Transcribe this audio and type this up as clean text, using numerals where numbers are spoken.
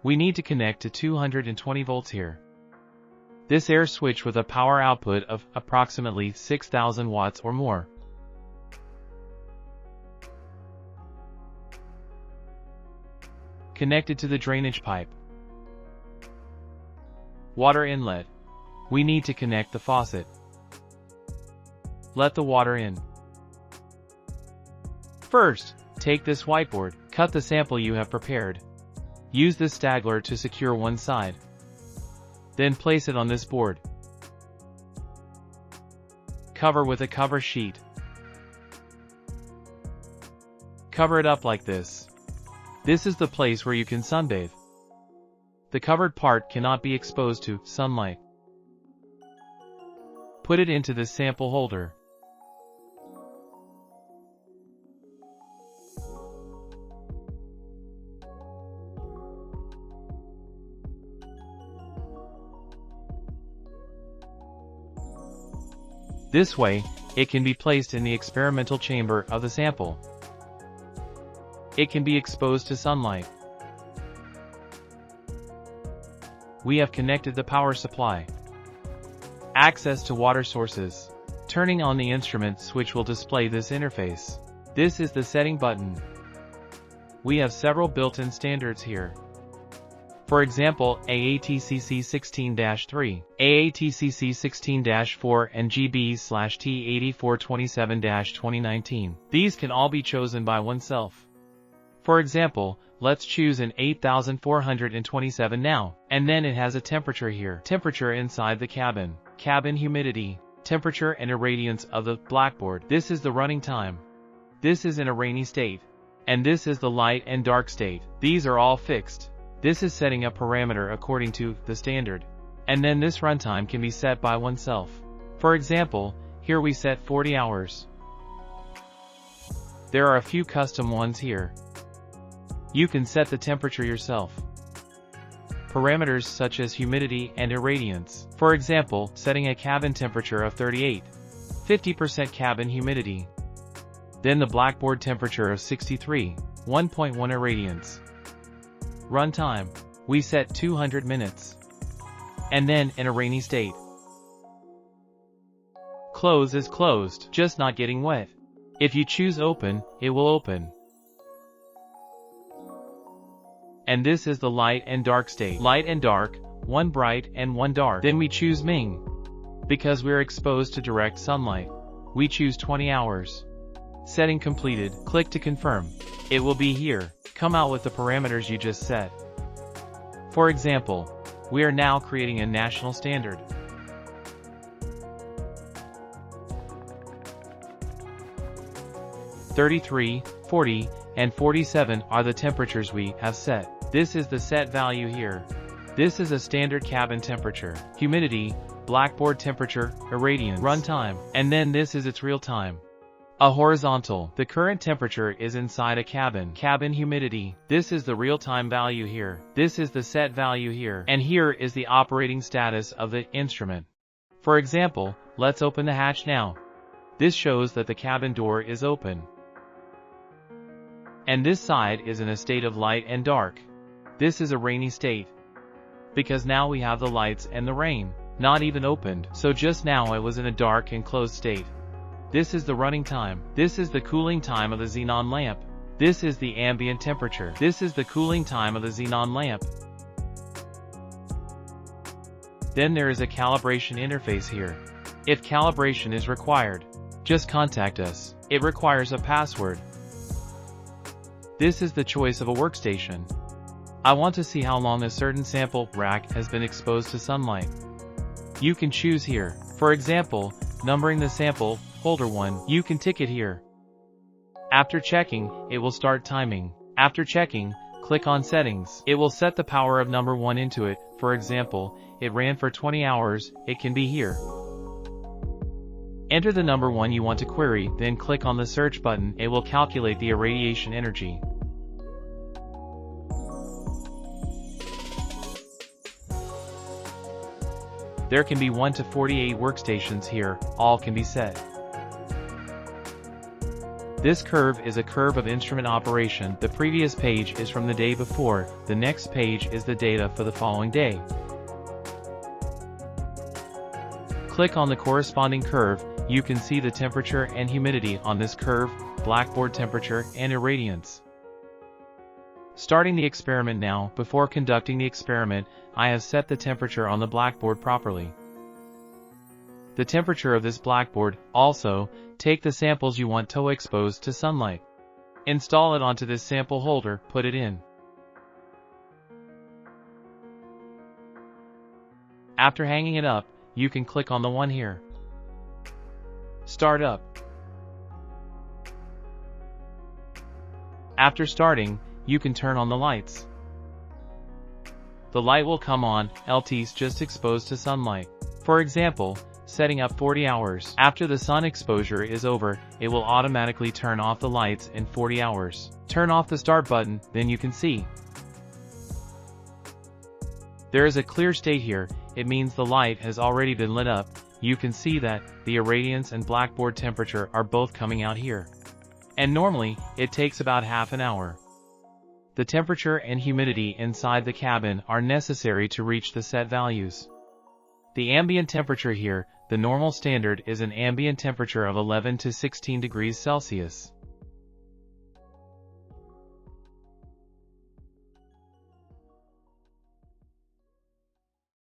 We need to connect to 220 volts here. This air switch with a power output of approximately 6,000 watts or more. Connected to the drainage pipe. Water inlet. We need to connect the faucet. Let the water in. First, take this whiteboard, cut the sample you have prepared. Use this stagler to secure one side. Then place it on this board. Cover with a cover sheet. Cover it up like this. This is the place where you can sunbathe. The covered part cannot be exposed to sunlight. Put it into this sample holder. This way, it can be placed in the experimental chamber of the sample. It can be exposed to sunlight. We have connected the power supply. Access to water sources. Turning on the instrument switch will display this interface. This is the setting button. We have several built-in standards here. For example, AATCC 16-3, AATCC 16-4 and GB/T-8427-2019. These can all be chosen by oneself. For example, let's choose an 8427 now, and then it has a temperature here. Temperature inside the cabin, cabin humidity, temperature and irradiance of the blackboard. This is the running time. This is in a rainy state. And this is the light and dark state. These are all fixed. This is setting a parameter according to the standard. And then this runtime can be set by oneself. For example, here we set 40 hours. There are a few custom ones here. You can set the temperature yourself. Parameters such as humidity and irradiance. For example, setting a cabin temperature of 38. 50% cabin humidity. Then the blackboard temperature of 63. 1.1 irradiance. Runtime. We set 200 minutes. And then in a rainy state. Close is closed, just not getting wet. If you choose open, it will open. And this is the light and dark state. Light and dark, one bright and one dark. Then we choose Ming. Because we're exposed to direct sunlight. We choose 20 hours. Setting completed. Click to confirm. It will be here. Come out with the parameters you just set. For example, we are now creating a national standard. 33, 40, and 47 are the temperatures we have set. This is the set value here. This is a standard cabin temperature, humidity, blackboard temperature, irradiance, runtime, and then this is its real time. A horizontal. The current temperature is inside a cabin. Cabin humidity. This is the real-time value here. This is the set value here. And here is the operating status of the instrument. For example, let's open the hatch now. This shows that the cabin door is open. And this side is in a state of light and dark. This is a rainy state. Because now we have the lights and the rain not even opened. So just now it was in a dark and closed state. This is the running time. This is the cooling time of the xenon lamp. This is the ambient temperature. This is the cooling time of the xenon lamp. Then there is a calibration interface here. If calibration is required, just contact us. It requires a password. This is the choice of a workstation. I want to see how long a certain sample rack has been exposed to sunlight. You can choose here. For example, numbering the sample, holder 1, you can tick it here. After checking, it will start timing. After checking, click on settings. It will set the power of number 1 into it. For example, it ran for 20 hours, it can be here. Enter the number 1 you want to query, then click on the search button. It will calculate the irradiation energy. There can be 1 to 48 workstations here, all can be set. This curve is a curve of instrument operation. The previous page is from the day before, the next page is the data for the following day. Click on the corresponding curve, you can see the temperature and humidity on this curve, blackboard temperature and irradiance. Starting the experiment now. Before conducting the experiment, I have set the temperature on the blackboard properly. The temperature of this blackboard. Also, take the samples you want to expose to sunlight. Install it onto this sample holder, put it in. After hanging it up, you can click on the one here. Start up. After starting, you can turn on the lights. The light will come on, LT's just exposed to sunlight. For example, setting up 40 hours. After the sun exposure is over, it will automatically turn off the lights in 40 hours. Turn off the start button, then you can see. There is a clear state here, it means the light has already been lit up. You can see that the irradiance and blackboard temperature are both coming out here. And normally, it takes about half an hour. The temperature and humidity inside the cabin are necessary to reach the set values. The ambient temperature here, the normal standard is an ambient temperature of 11 to 16 degrees Celsius.